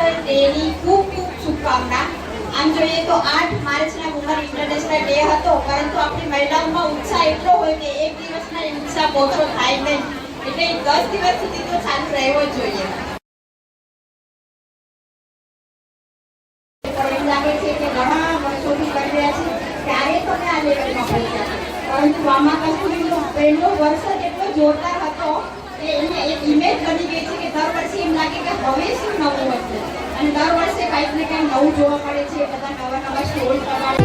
International ડેની ખૂબ ખૂબ શુભકામના. આમ જોઈએ તો 8 માર્ચના વુમન ઇન્ટરનેશનલ ડે હતો, પરંતુ આપણી મહિલાઓમાં ઉત્સાહ એટલો હોય કે એક દિવસમાં એ ઉત્સાહ ઓછો થાય નહીં, એટલે 10 દિવસ સુધી તો ચાલુ રહેવો જ જોઈએ. લાગે છે કે ઘણા વર્ષોથી કરી રહ્યા છે ત્યારે તો મેં આ લેવલમાં પહોંચ્યા છે, પરંતુ મામા કસ્તુરીનો પહેલો વર્ષ જ એટલો જોરદાર હતો કે એને એક ઇમેજ બની ગઈ છે કે દર વર્ષે એમ લાગે કે હવે શું નવું હશે, અને દર વર્ષે કંઈક ને કંઈક નવું જોવા મળે છે. બધા નવા નવા સ્ટોલ પ્રમાણે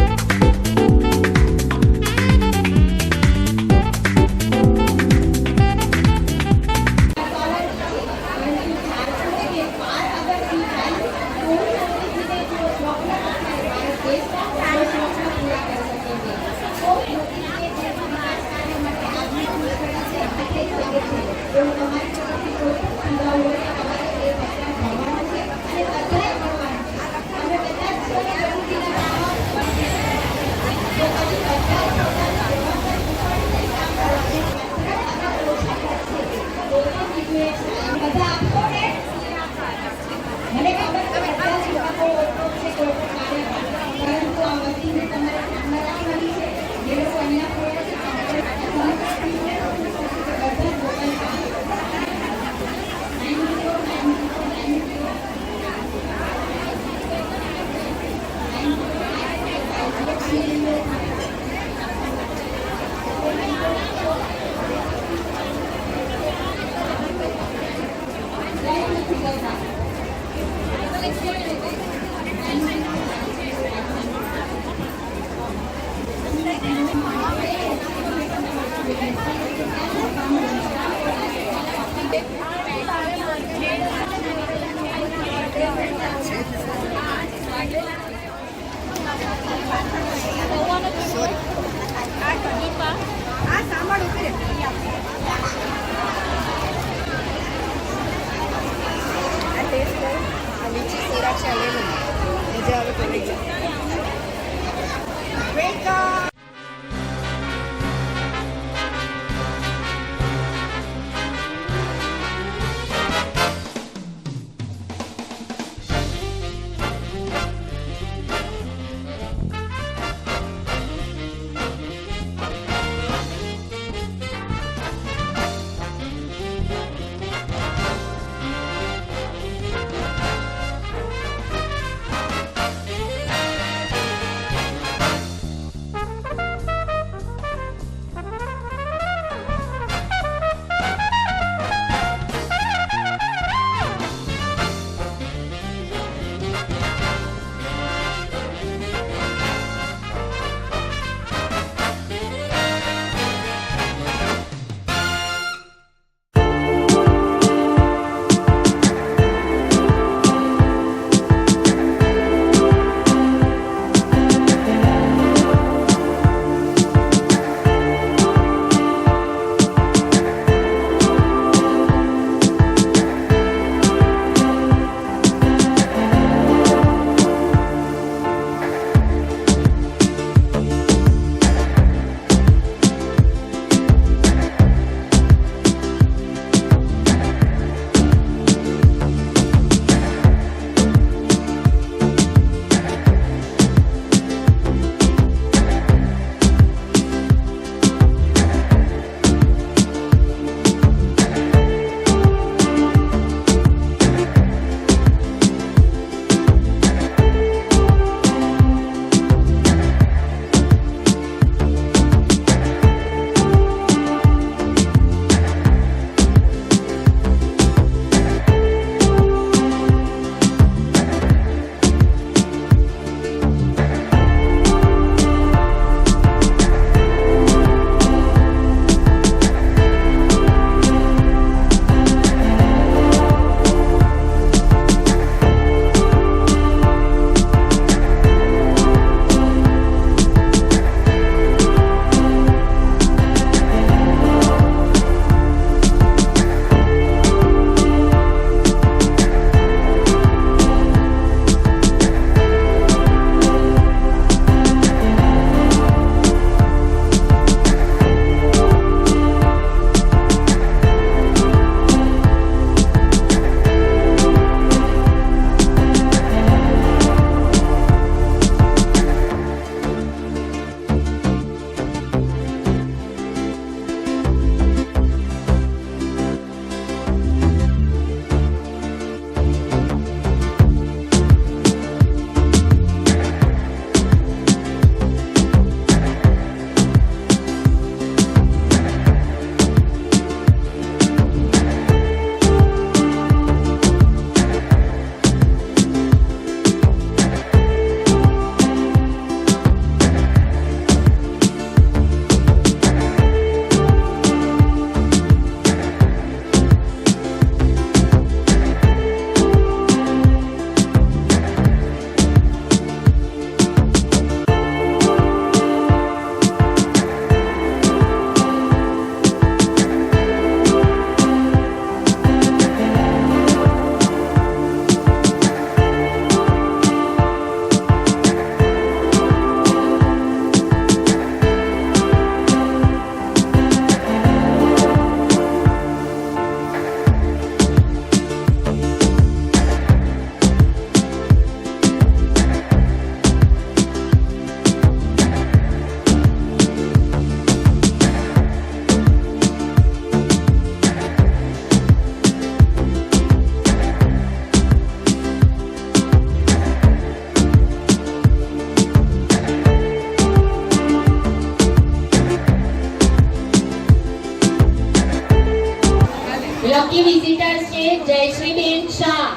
લકી વિઝિટર્સ છે જયશ્રીબેન શાહ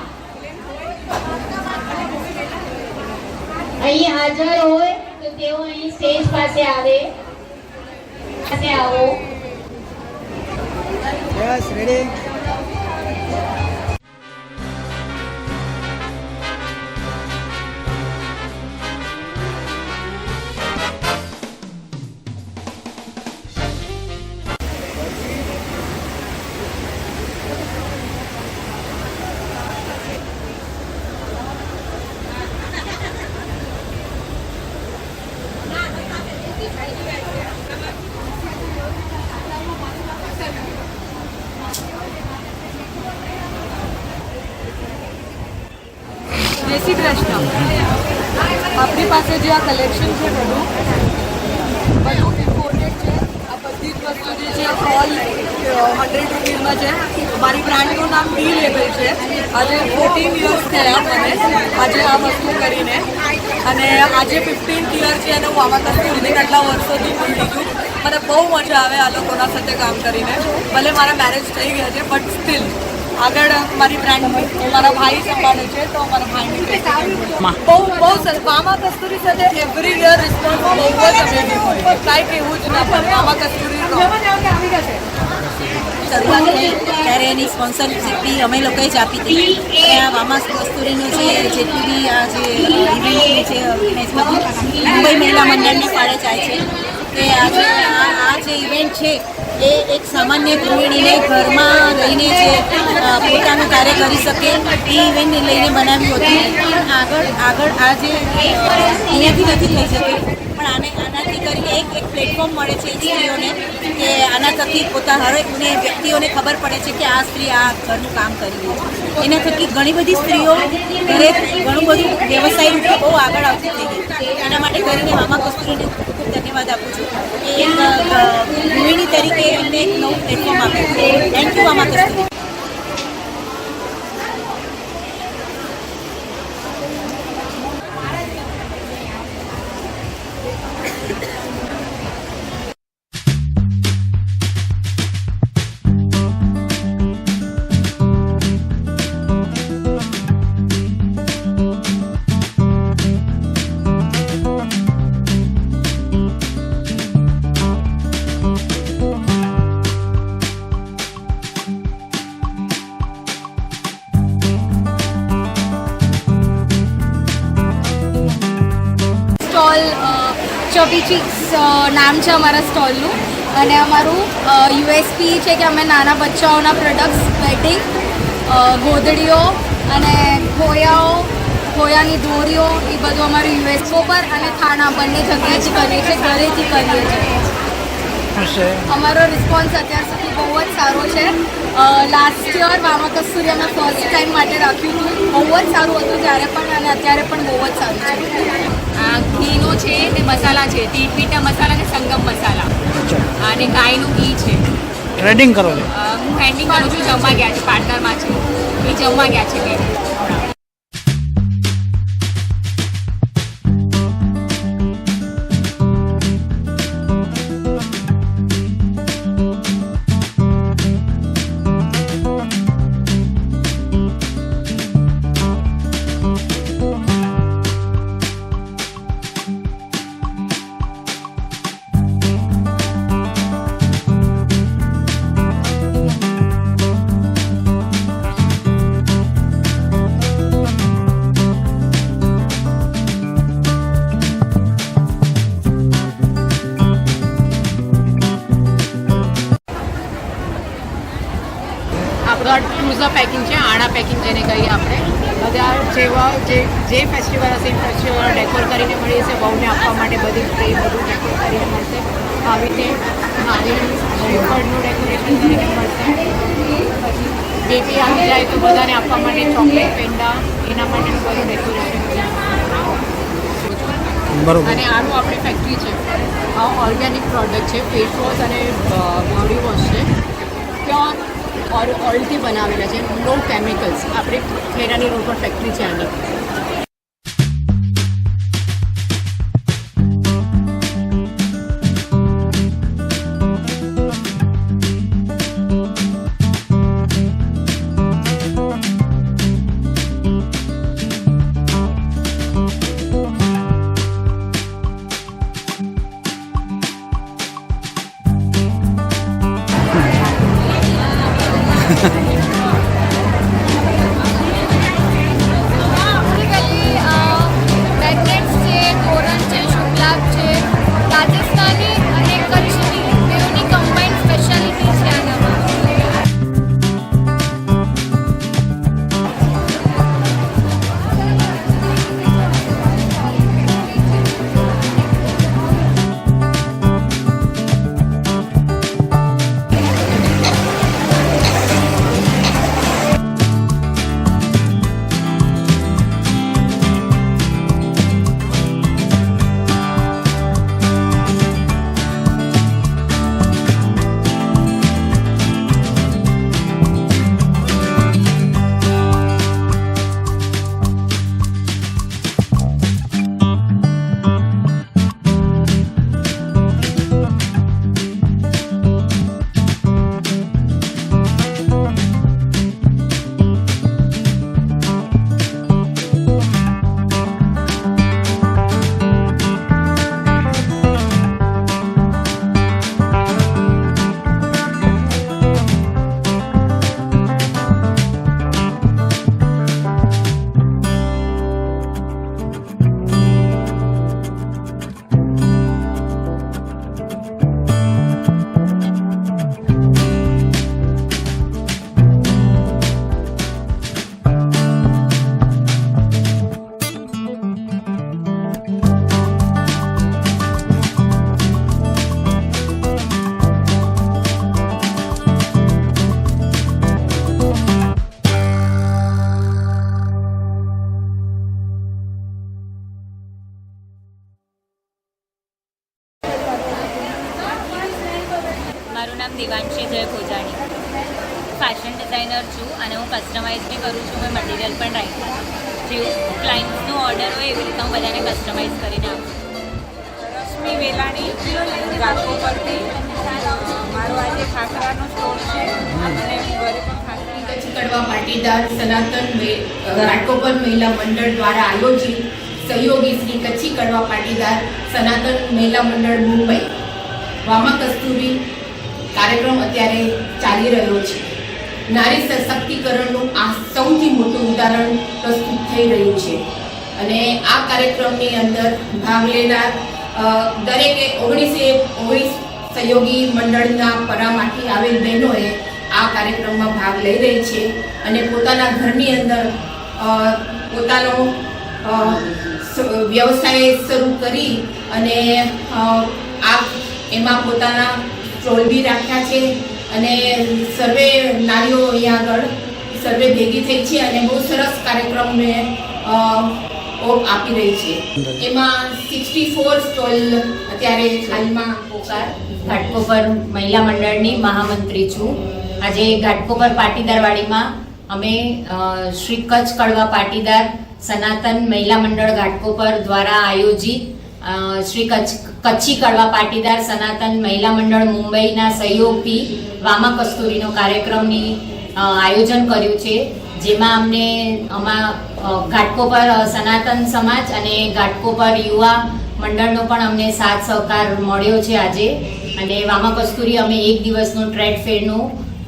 અહીં હાજર હોય તો તેઓ અહીં સ્ટેજ પાસે આવો. Yes, ready. જય શ્રી કૃષ્ણ. આપણી પાસે જે આ કલેક્શન છે બધું ઇમ્પોર્ટેડ છે. આ બધી જ વસ્તુ જે છે ઓલ 100 રૂપીઝમાં છે. મારી બ્રાન્ડનું નામ ડી લેબલ છે. આજે 14 યર્સ થયા મને આજે આ વસ્તુ કરીને, અને આજે 15th યર છે અને હું આમાં કસ્તુરીને આટલા વર્ષોથી ખરીદી છું. મને બહુ મજા આવે આ લોકોના સાથે કામ કરીને. ભલે મારા મેરેજ થઈ ગયા છે બટ સ્ટીલ આગળ મારી બ્રાન્ડ મારા ભાઈ સંભાળે છે તો મારા ભાઈને બહુ સરસ. મામા કસ્તુરી સાથે એવરી યર રિસ્પોન્સ બહુ જ અમેઝિંગ હોય. કાંઈ કહેવું જ ના પડે. મામા કસ્તુરી શરૂઆત થઈ ત્યારે એની સ્પોન્સરશીપ બી અમે લોકોએ જ આપી હતી. અને આ મામા કસ્તુરીનું જે જેટલી બી આ જે ઇવેન્ટની છે ઓર્ગેનાઇઝ મુંબઈ મહિલા મંડળની ફાળે જાય છે કે આજે આ જે ઇવેન્ટ છે એ એક સામાન્ય ગૃહિણીને ઘરમાં રહીને જે પોતાનું કાર્ય કરી શકે એ ઇવેન્ટને લઈને બનાવ્યું હતું. પણ આગળ આ જે અહીંયાથી નથી થઈ શકતું, પણ આનાથી કરીને એક પ્લેટફોર્મ મળે છે સ્ત્રીઓને કે આના થકી હરેકને વ્યક્તિઓને ખબર પડે છે કે આ સ્ત્રી આ ઘરનું કામ કરી રહી છે. એના થકી ઘણી બધી સ્ત્રીઓ ઘરે ઘણું બધું વ્યવસાય રૂપે બહુ આગળ આવતી થઈ ગઈ. એના માટે કરીને મામા કસ્તુરીને ખૂબ ધન્યવાદ આપું છું કે એક ગૃહિણી તરીકે એમને એક નવું પ્લેટફોર્મ આપ્યું. થેન્ક યુ મામા કસ્તુરી. ચબી ચીક્સ નામ છે અમારા સ્ટોલનું, અને અમારું યુએસપી છે કે અમે નાના બચ્ચાઓના પ્રોડક્ટ્સ, બેડિંગ, ગોદડીઓ અને ખોયાની દોરીઓ એ બધું અમારું યુએસઓ પર અને થાણા બંને જગ્યાએથી કરીએ છીએ, ઘરેથી કરીએ છીએ. અમારો રિસ્પોન્સ અત્યાર સુધી બહુ જ સારો છે. લાસ્ટ યર મામા કસ્તુરી અમે ફર્સ્ટ ટાઈમ માટે રાખ્યું હતું. બહુ જ સારું હતું ત્યારે પણ અને અત્યારે પણ બહુ જ સારું છે. આ ઘીનો છે તે મસાલા છે, તીટમીઠા મસાલા અને સંગમ મસાલા, અને ગાયનું ઘી છે. ટ્રેડિંગ કરો છો? હું હેન્ડિંગ કરું છું. જમવા ગયા છે, પાર્ટનરમાં છે એ જમવા ગયા છે કે આપણા ક્રુઝર પેકિંગ છે, આણા પેકિંગ જેને કહીએ આપણે. બધા જેવા જે ફેસ્ટિવલ હશે એ ફેસ્ટિવલ ડેકોર કરીને મળી જશે. બહુને આપવા માટે બધી ટ્રે બધું ડેકોર કરીને મળશે. આવી રીતે નારિયેળનું શ્રીફળનું ડેકોરેશન કરીને મળશે. પછી બેબી આવી જાય તો બધાને આપવા માટે ચોકલેટ, પેંડા એના માટેનું બધું ડેકોરેશન. અને આનું આપણી ફેક્ટરી છે. આ ઓર્ગેનિક પ્રોડક્ટ છે, ફેસ વોશ અને બોડી વોશ છે. પ્યોર ઓઇલથી બનાવેલા છે, નો કેમિકલ્સ. આપણે ખેરાની રોડ પર ફેક્ટરી છે આની. મેગ્નેટ્સ છે, તોરણ છે, શુભલાભ છે, રાજસ્થાની અને કચ્છની બેઉની કમ્બાઇન્ડ સ્પેશિયાલિટી છે આનામાં. મારું નામ દિવાંશી જય ભોજાણી. ફેશન ડિઝાઇનર છું અને હું કસ્ટમાઇઝ બી કરું છું. મેં મટીરિયલ પણ રાખ્યું છે. જે ક્લાયન્ટ્સનો ઓર્ડર હોય એવી રીતે હું બધાને કસ્ટમાઇઝ કરીને આપું. રશ્મિ વેલાણી ગાકો પરથી મારો આજે ખાખરાનો સ્ટોર છે અને હું ઘરે પણ ખાખરા કચ્છી કડવા પાટીદાર સનાતન ઘાટકોપર મહિલા મંડળ દ્વારા આયોજિત સહયોગી શ્રી કચ્છી કડવા પાટીદાર સનાતન મહિલા મંડળ મુંબઈ વામા કસ્તુરી કાર્યક્રમ અત્યારે ચાલી રહ્યો છે. નારી સશક્તિકરણનું આ સૌથી મોટું ઉદાહરણ પ્રસ્તુત થઈ રહ્યું છે અને આ કાર્યક્રમની અંદર ભાગ લેનાર દરેકે 19 સહયોગી મંડળના પરામાંથી આવેલ બહેનોએ આ કાર્યક્રમમાં ભાગ લઈ રહી છે અને પોતાના ઘરની અંદર પોતાનો વ્યવસાય શરૂ કરી અને એમાં પોતાના સ્ટોલ બી રાખ્યા છે અને સર્વે નારીઓ અહીંયા આગળ સર્વે ભેગી થઈ છે અને બહુ સરસ કાર્યક્રમને આપી રહી છે. એમાં 64 સ્ટોલ અત્યારે હાલમાં ઘાટકોપર મહિલા મંડળની મહામંત્રી છું. આજે ઘાટકોપર પાટીદારવાડીમાં અમે શ્રી કચ્છ કડવા પાટીદાર સનાતન મહિલા મંડળ ઘાટકોપર દ્વારા આયોજિત શ્રી કચ્છી કડવા પાટીદાર સનાતન મહિલા મંડળ મુંબઈના સહયોગથી વામા કસ્તુરીનો કાર્યક્રમની આયોજન કર્યું છે. જેમાં અમને ઘાટકોપર સનાતન સમાજ અને ઘાટકોપર યુવા મંડળનો પણ અમને સાથ સહકાર મળ્યો છે આજે. અને વામા કસ્તુરી અમે એક દિવસનું ટ્રેડ ફેરનું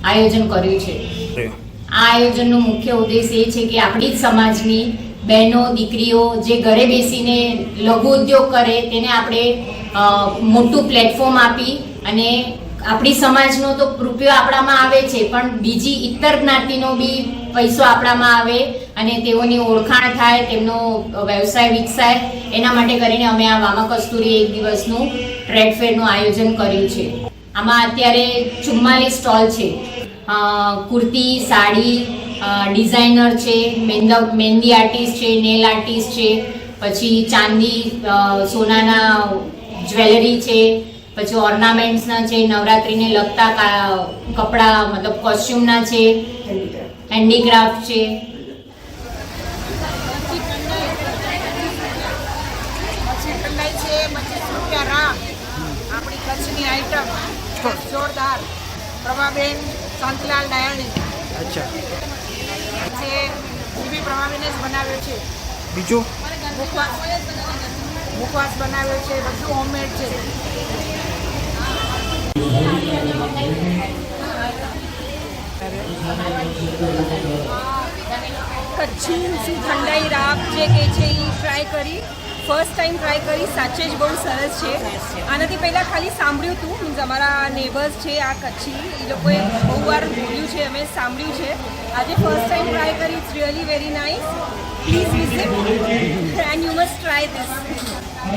આયોજન કર્યું છે. આ આયોજનનો મુખ્ય ઉદ્દેશ એ છે કે આપણી જ સમાજની બહેનો દીકરીઓ જે ઘરે બેસીને લઘુ ઉદ્યોગ કરે તેને આપણે મોટું પ્લેટફોર્મ આપી અને આપણી સમાજનો તો રૂપિયો આપણામાં આવે છે પણ બીજી ઇતર જ્ઞાતિનો બી પૈસો આપણામાં આવે અને તેઓની ઓળખાણ થાય, તેમનો વ્યવસાય વિકસાય, એના માટે કરીને અમે આ વામા કસ્તુરી એક દિવસનું ટ્રેડ ફેરનું આયોજન કર્યું છે. આમાં અત્યારે 44 સ્ટોલ છે. કુર્તી, સાડી, ડિઝાઇનર છે, મહેંદી આર્ટિસ્ટ છે, નેલ આર્ટિસ્ટ છે, પછી ચાંદી સોનાના જ્વેલરી છે, પછી ઓર્નામેન્ટ્સના છે, નવરાત્રિને લગતા કપડાં મતલબ કોસ્ચ્યુમના છે, હેન્ડીક્રાફ્ટ છે. આપણી કચ્છની આઈટમ જોરદાર. પ્રભાબેન શાંતિલાલ ડાયાણી અચ્છા છે, બી પ્રભાબેને જ બનાવ્યો છે. બીજું મુખવાસ બનાવ્યો છે, બધું હોમમેડ છે. કચ્છી શું ઠંડાઈ રાબ જે કહે છે એ ટ્રાય કરી, ફર્સ્ટ ટાઈમ ટ્રાય કરી, સાચે જ બહુ સરસ છે. આનાથી પહેલાં ખાલી સાંભળ્યું હતું, મીન્સ અમારા નેબર્સ છે આ કચ્છી, એ લોકોએ બહુ વાર બોલ્યું છે, અમે સાંભળ્યું છે. આજે ફર્સ્ટ ટાઈમ ટ્રાય કરી, it's really very nice. Please visit and you must try this.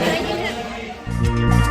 Thank you.